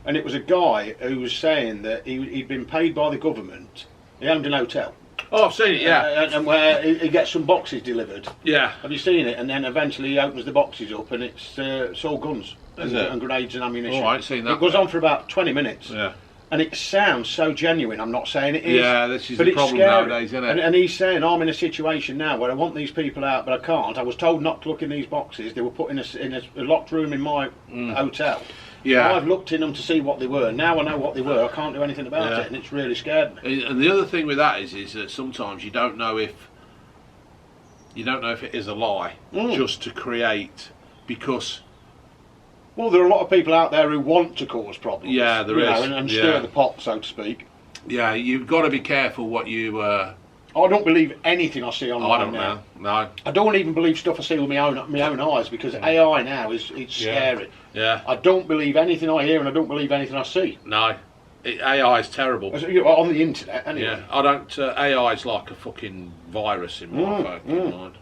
and it was a guy who was saying that he'd been paid by the government. He owned an hotel. Oh, I've seen it. Yeah. And where he gets some boxes delivered. Yeah. Have you seen it? And then eventually he opens the boxes up, and it's all guns Is it? and grenades and ammunition. Oh, I ain't seen that. It goes on for about 20 minutes. Yeah. And it sounds so genuine. I'm not saying it is. Yeah, this is but the it's problem scary. nowadays, isn't it? And he's saying, I'm in a situation now where I want these people out, but I can't. I was told not to look in these boxes. They were put in a locked room in my hotel. Yeah. I've looked in them to see what they were. Now I know what they were. I can't do anything about Yeah. it, and it's really scared me. And the other thing with that is that sometimes you don't know if it is a lie, just to create, because. Well, there are a lot of people out there who want to cause problems. Yeah, there you is. know, and Yeah. stir the pot, so to speak. Yeah, you've got to be careful what you. I don't believe anything I see online I don't now. know. No. I don't even believe stuff I see with my own eyes, because AI now it's scary. Yeah. I don't believe anything I hear, and I don't believe anything I see. No. AI is terrible. On the internet, anyway. Yeah. I don't. AI is like a fucking virus in my fucking mind.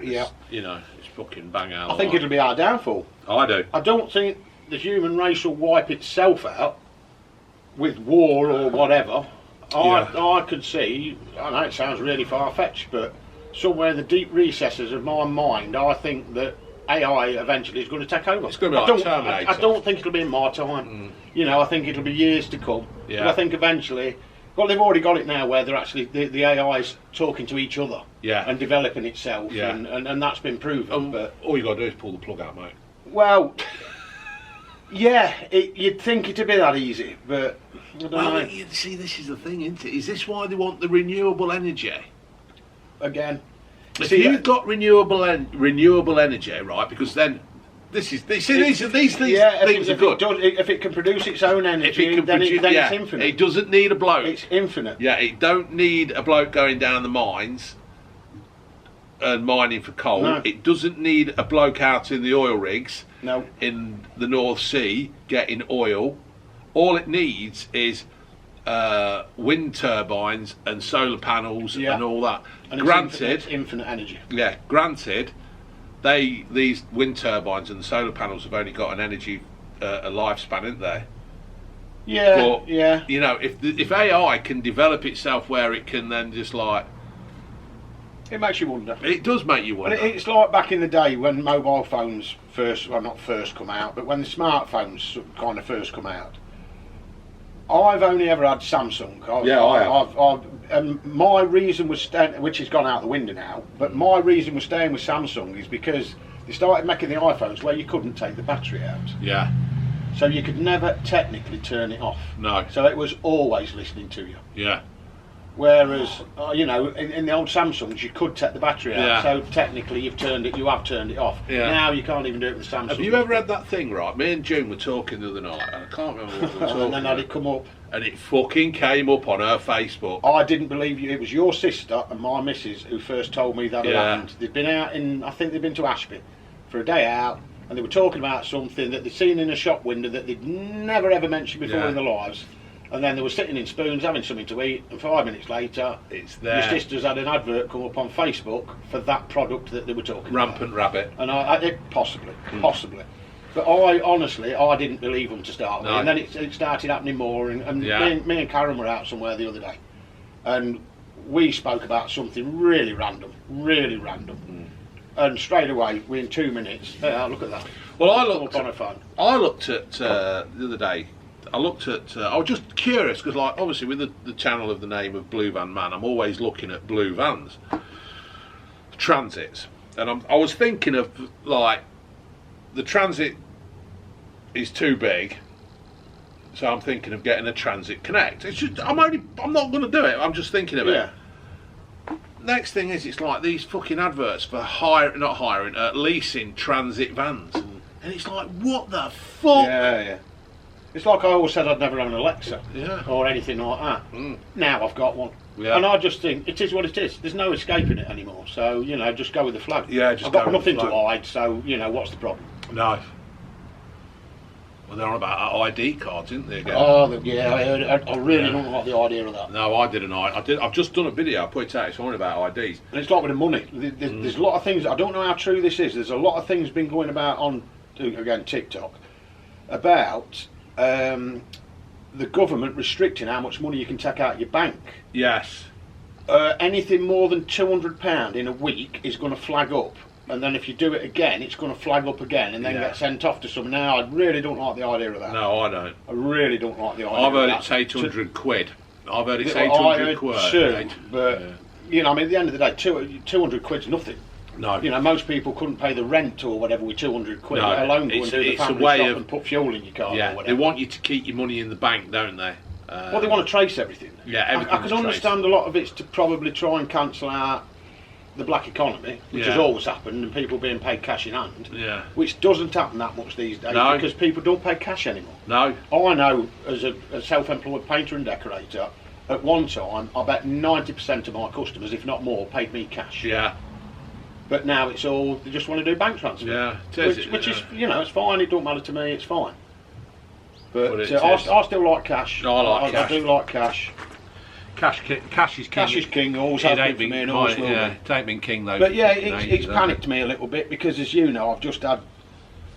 Yeah. You know, it's fucking bang out. I think it'll be our downfall. I do. I don't think the human race will wipe itself out with war or whatever. I could see, I know it sounds really far-fetched, but somewhere in the deep recesses of my mind, I think that AI eventually is going to take over. It's going to be like Terminator. I don't think it'll be in my time. You know, I think it'll be years to come. Yeah. But I think eventually, well, they've already got it now where they're actually, the AI is talking to each other. Yeah. And developing itself. Yeah. And that's been proven. But all you got to do is pull the plug out, mate. well, yeah, you'd think it'd be that easy, but I don't know. You see, this is the thing, isn't it? Is this why they want the renewable energy? Again, If you've got renewable energy, right? Because then these things are good. If it can produce its own energy, then it's infinite. It doesn't need a bloke. It's infinite. Yeah, it don't need a bloke going down the mines and mining for coal. No. It doesn't need a bloke out in the oil rigs No. in the North Sea getting oil. All it needs is wind turbines and solar panels and all that. And Granted, it's infinite energy. yeah, granted, these wind turbines and the solar panels have only got an energy a lifespan, isn't they? Yeah, But, yeah. You know, if AI can develop itself where it can then just like, It makes you wonder. it does make you wonder. But it's like back in the day when mobile phones not first come out, but when the smartphones kind of first come out. I've only ever had Samsung. I have. My reason was which has gone out the window now. But my reason was staying with Samsung is because they started making the iPhones where you couldn't take the battery out, Yeah, so you could never technically turn it off. no, So it was always listening to you. yeah, Whereas, you know, in the old Samsungs, you could take the battery out. Yeah. So technically, you have turned it off. Yeah. Now you can't even do it with Samsung. Have you ever had that thing, right? Me and June were talking the other night, and I can't remember what we were talking And then had about. it come up. And it fucking came up on her Facebook. I didn't believe you. It was your sister and my missus who first told me that had Yeah. happened. They'd been out I think they'd been to Ashby for a day out, and they were talking about something that they'd seen in a shop window that they'd never ever mentioned before Yeah. in their lives. And then they were sitting in Spoons having something to eat, and 5 minutes later, It's there. your sister's had an advert come up on Facebook for that product that they were talking about. Rampant rabbit. And possibly. But I honestly, I didn't believe them to start with, No. and then it started happening more. And me and Karen were out somewhere the other day, and we spoke about something really random, and straight away, within 2 minutes, look at that. Well, I looked on a phone. I looked at the other day. I was just curious because, like, obviously with the channel of the name of Blue Van Man, I'm always looking at blue vans, transits, and I was thinking of, like, the Transit is too big, so I'm thinking of getting a Transit Connect. It's just I'm not going to do it. I'm just thinking of it. Next thing is, it's like these fucking adverts for leasing Transit vans, and it's like, what the fuck? Yeah. It's like I always said I'd never own an Alexa or anything like that. Now I've got one. Yeah. And I just think it is what it is. There's no escaping it anymore. So, just go with the flow. Yeah, I've got nothing to hide, so, what's the problem? No. Well, they're on about ID cards, isn't they? Again? Oh, yeah, I heard it. I really don't like the idea of that. No, I didn't. I've just done a video. I put it out this morning about IDs. And it's like with the money. There's a lot of things. I don't know how true this is. There's a lot of things been going about on, again, TikTok about the government restricting how much money you can take out of your bank. Yes. Anything more than £200 in a week is going to flag up. And then if you do it again, it's going to flag up again and then get sent off to some. Now, I really don't like the idea of that. No, I don't. I really don't like the idea I've heard of it's that. 800 quid. I've heard it's 800 quid. Too, but, at the end of the day, 200 quid's nothing. No. Most people couldn't pay the rent or whatever with 200 quid, no, let alone go and do the family shop and put fuel in your car or whatever. They want you to keep your money in the bank, don't they? Well, they want to trace everything. Yeah, everything. I can understand a lot of it's to probably try and cancel out the black economy, which has always happened, and people being paid cash in hand. Yeah. Which doesn't happen that much these days because people don't pay cash anymore. No. I know, as a self-employed painter and decorator, at one time, I bet 90% of my customers, if not more, paid me cash. Yeah. But now it's all, they just want to do bank transfer. Yeah. Which is, it's fine, it don't matter to me, it's fine. But I still like cash. No, I like cash. I do like cash. Cash is king. Cash is king, always has been for me and always will be. It ain't been king though. But yeah, it's panicked me a little bit because, as you know, I've just had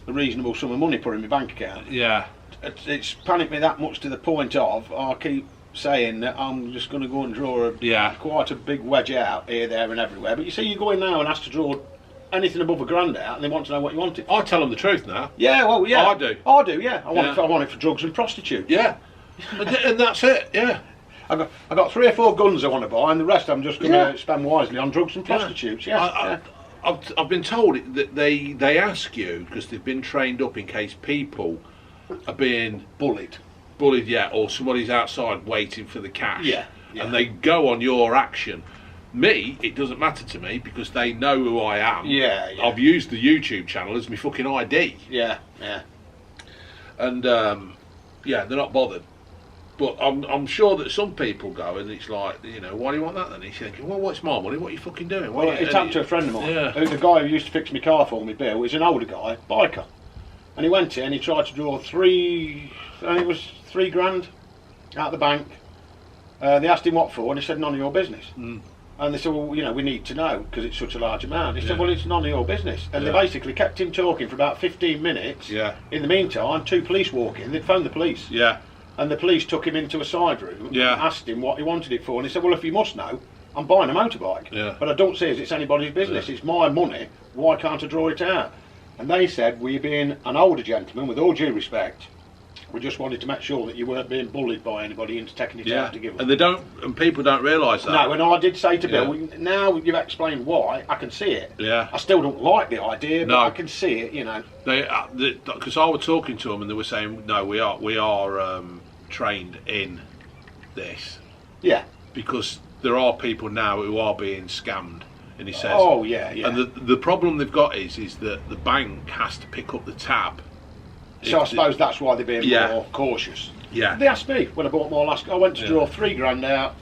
a reasonable sum of money put in my bank account. Yeah. It's panicked me that much to the point of I keep saying that I'm just going to go and draw quite a big wedge out here, there and everywhere. But you see, you go in now and ask to draw anything above £1,000 out and they want to know what you want it for. I tell them the truth now. Yeah, well, yeah. I do, yeah. I want it for drugs and prostitutes. Yeah. And that's it, yeah. I got 3 or 4 guns I want to buy, and the rest I'm just going to spend wisely on drugs and prostitutes. I've been told that they ask you because they've been trained up in case people are being bullied, or somebody's outside waiting for the cash, and they go on your action. Me, it doesn't matter to me because they know who I am. I've used the YouTube channel as my fucking ID. And they're not bothered. But I'm sure that some people go and it's like, why do you want that then? He's thinking, well, what's my money? What are you fucking doing? Well, it's happened to a friend of mine. The guy who used to fix my car for me, Bill, he's an older guy, biker. And he went in and he tried to draw £3 grand out of the bank. They asked him what for, and he said, none of your business. And they said, well, we need to know because it's such a large amount. He said, well, it's none of your business. And they basically kept him talking for about 15 minutes. In the meantime, 2 police walk in, they phoned the police. And the police took him into a side room and asked him what he wanted it for. And he said, well, if you must know, I'm buying a motorbike. But I don't see as it's anybody's business. It's my money. Why can't I draw it out? And they said, we being an older gentleman, with all due respect, we just wanted to make sure that you weren't being bullied by anybody into taking it out to give them. And people don't realise that. No, and I did say to Bill, now you've explained why, I can see it. I still don't like the idea, but I can see it, Because I was talking to them and they were saying, no, we are trained in this. Because there are people now who are being scammed. And he says, and the problem they've got is that the bank has to pick up the tab. So I suppose that's why they're being more cautious. They asked me when I bought my last car. I went to draw £3 grand out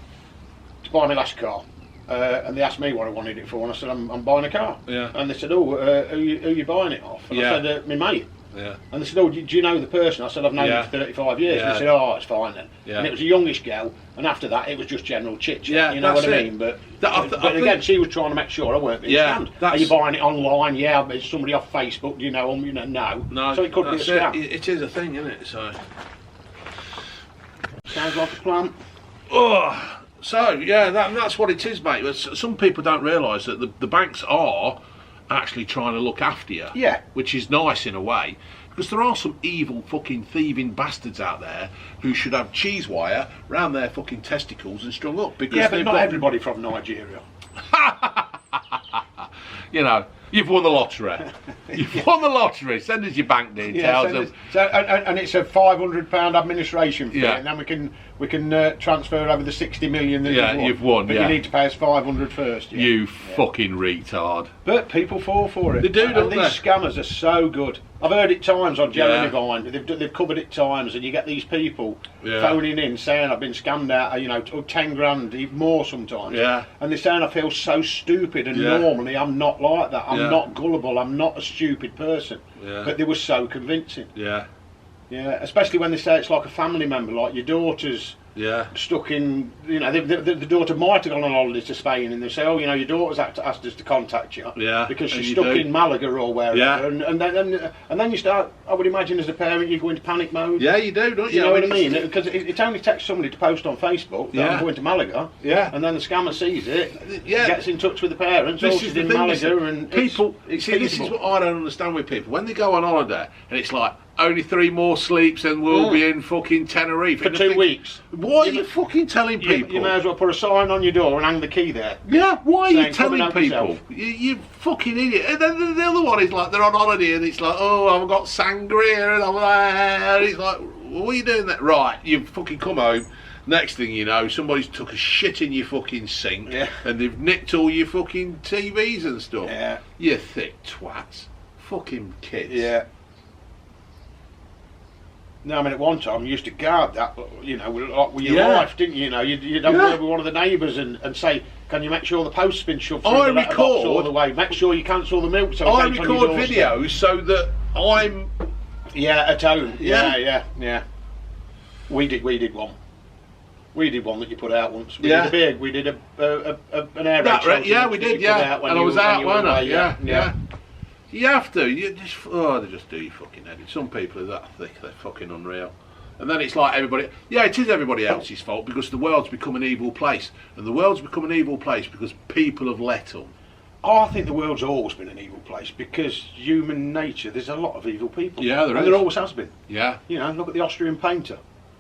to buy my last car. And they asked me what I wanted it for, and I said, I'm buying a car. And they said, who are you buying it off? And I said, my mate. Yeah. And they said, "Oh, do you know the person?" I said, "I've known him for 35 years." And they said, "Oh, it's fine then." And it was a youngish girl, and after that, it was just general chit chat. Yeah, you know what I mean? But again, she was trying to make sure I weren't being scammed. Are you buying it online? Yeah, but it's somebody off Facebook. Do you know them? You know, no. So it could be a scam. It is a thing, isn't it? So sounds like a plan. Oh. So yeah, that's what it is, mate. Some people don't realise that the banks are actually trying to look after you. Yeah. Which is nice in a way, because there are some evil fucking thieving bastards out there who should have cheese wire round their fucking testicles and strung up. Because but not everybody from Nigeria. You know, you've won the lottery. You've won the lottery. Send us your bank details. And it's a £500 administration fee, and then we can transfer over the 60 million that you've won. But you need to pay us 500 first. Yeah. You fucking retard. But people fall for it. They do, don't they? These scammers are so good. I've heard it times on Jeremy Vine. They've covered it times, and you get these people phoning in saying, "I've been scammed out, 10 grand, even more sometimes." Yeah. And they're saying, "I feel so stupid, and normally I'm not like that. I'm not gullible. I'm not a stupid person." Yeah. But they were so convincing. Yeah. Yeah, especially when they say it's like a family member, like your daughter's stuck in, the daughter might have gone on holiday to Spain, and they say, "Oh, your daughter's asked us to contact you because she's stuck in Malaga or wherever," and then you start. I would imagine as a parent, you go into panic mode. Yeah, you do, don't you? You know what I mean? Because it only takes somebody to post on Facebook that I'm going to Malaga, and then the scammer sees it, gets in touch with the parents. This she's in Malaga, and people. This is what I don't understand with people when they go on holiday, and it's like, only 3 more sleeps and we'll be in fucking Tenerife. For 2 weeks. Why are you fucking telling people? You may as well put a sign on your door and hang the key there. Yeah, why are you telling people? You fucking idiot. And then the other one is like, they're on holiday and it's like, "Oh, I've got sangria," and I'm like, and it's like, "What are you doing that?" Right, you fucking come home. Next thing you know, somebody's took a shit in your fucking sink and they've nicked all your fucking TVs and stuff. Yeah. You thick twats. Fucking kids. Yeah. No, I mean, at one time you used to guard that, with your life, didn't you? You'd have with one of the neighbours and say, "Can you make sure the post's been shoved through the letterbox all the way? Make sure you cancel the milk." So I record videos so that I'm... Yeah, at home. Yeah. We did one. We did one that you put out once. We did an air raid show. Yeah, we did, and I was out, wasn't I? Yeah. You have to. They just do your fucking head. Some people are that thick, they're fucking unreal. And then it's like everybody... Yeah, it is everybody else's fault because the world's become an evil place. And the world's become an evil place because people have let them. I think the world's always been an evil place because human nature, there's a lot of evil people. Yeah, there is. And there always has been. Yeah. Look at the Austrian painter.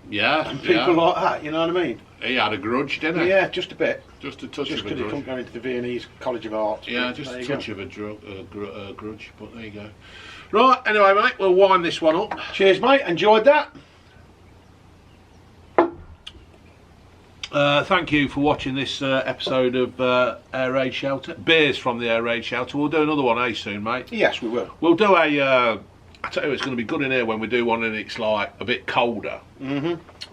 Yeah. And people like that, you know what I mean? He had a grudge, didn't he? Yeah, just a bit. Just a touch of a grudge. Just because he couldn't go into the Viennese College of Art. Yeah, just a touch of a grudge, but there you go. Right, anyway, mate, we'll wind this one up. Cheers, mate. Enjoyed that. Thank you for watching this episode of Air Raid Shelter. Beers from the Air Raid Shelter. We'll do another one soon, mate. Yes, we will. We'll do a... I tell you, it's going to be good in here when we do one and it's like a bit colder.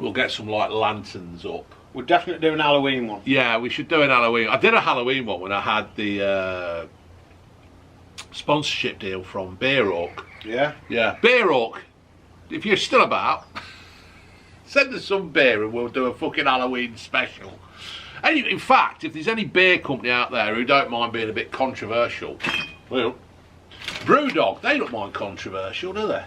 We'll get some like lanterns up. We'll definitely do an Halloween one. Yeah, we should do an Halloween. I did a Halloween one when I had the sponsorship deal from Beer Hawk. Yeah? Yeah. Beer Hawk, if you're still about, send us some beer and we'll do a fucking Halloween special. And in fact, if there's any beer company out there who don't mind being a bit controversial, well, Brewdog, they don't mind controversial, do they?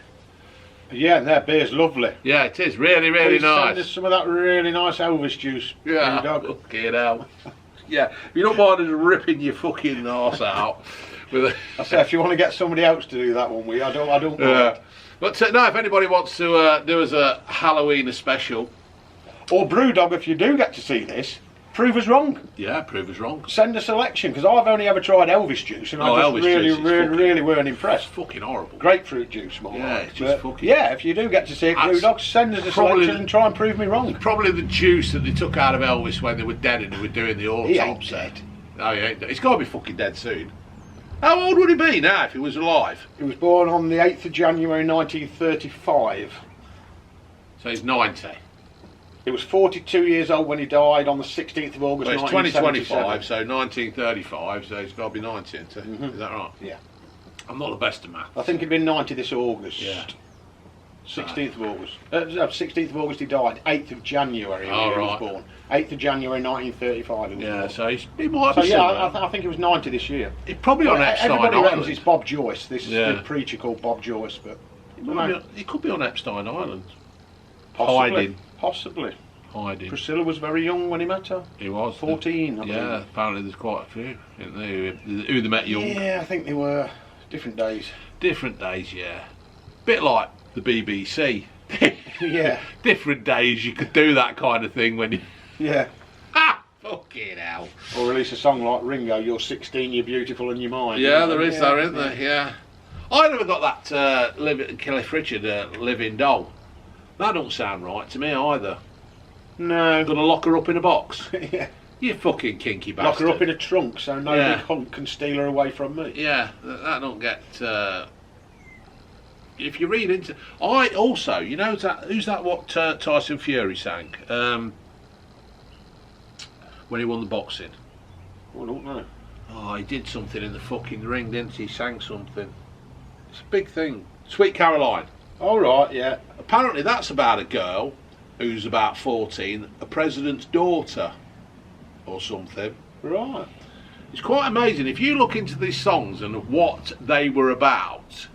Yeah, their beer's lovely. Yeah, it is really, really nice. Send us some of that really nice Elvis juice. Yeah, fucking hell. Yeah, if you don't mind us ripping your fucking arse out. I say, if you want to get somebody else to do that one with you, I don't mind. But no, if anybody wants to do us a Halloween special. Or Brewdog, if you do get to see this, prove us wrong. Yeah, prove us wrong. Send a selection, because I've only ever tried Elvis juice, and I just really weren't impressed. It's fucking horrible. Grapefruit juice, more. Yeah, it's just fucking... Yeah, if you do get to see it, Brewdog, send us a selection and try and prove me wrong. Probably the juice that they took out of Elvis when they were dead and they were doing the autopsy. He ain't dead. No, he ain't dead. He's got to be fucking dead soon. How old would he be now if he was alive? He was born on the 8th of January 1935. So he's 90. He was 42 years old when he died on the 16th of August, well, it's 2025, so 1935, so he's got to be 90, isn't he? Is that right? Yeah. I'm not the best at math. I think he'd been 90 this August. Yeah. 16th of August. 16th of August he died. 8th of January he was born. 8th of January 1935 he was born. So he might be I think he was 90 this year. He's probably on Epstein Everybody Island. reckons it's Bob Joyce, this preacher called Bob Joyce, but... He could be on Epstein Island. Possibly. Hiding. Priscilla was very young when he met her. He was. 14, I believe. Yeah, apparently there's quite a few, isn't there, who they met young. Yeah, I think they were different days. Different days, yeah. Bit like the BBC. Yeah. Different days you could do that kind of thing when you... Yeah. Ha! Fucking hell. Or release a song like Ringo, You're 16, You're Beautiful in Your Mind. Yeah, there is, isn't there? Yeah. I never got that Cliff Richard Living Doll. That don't sound right to me either. No. Gonna lock her up in a box? Yeah. You fucking kinky bastard. Lock her up in a trunk so no big hunt can steal her away from me. Yeah, that don't get... if you read into... I also, you know, who's that what Tyson Fury sang? When he won the boxing. I don't know. Oh, he did something in the fucking ring, didn't he? He sang something. It's a big thing. Sweet Caroline. All right, yeah. Apparently that's about a girl who's about 14, a president's daughter or something. Right. It's quite amazing. If you look into these songs and what they were about...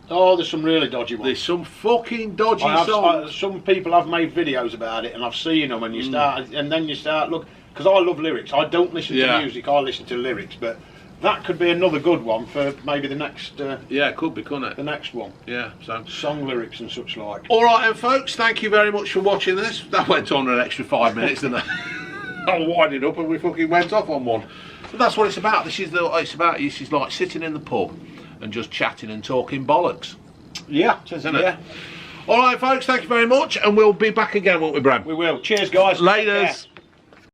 Oh, there's some really dodgy ones. There's some fucking dodgy songs. Some people have made videos about it and I've seen them and you start... And then you start, look... Because I love lyrics. I don't listen to music, I listen to lyrics, but... That could be another good one for maybe the next... yeah, it could be, couldn't it? The next one. Yeah, so... Song lyrics and such like. Alright then, folks, thank you very much for watching this. That went on an extra 5 minutes, didn't it? I winded up and we fucking went off on one. But that's what it's about. This is like sitting in the pub and just chatting and talking bollocks. Yeah. Isn't it? Yeah. Alright, folks, thank you very much, and we'll be back again, won't we, Bren? We will. Cheers, guys. Laters.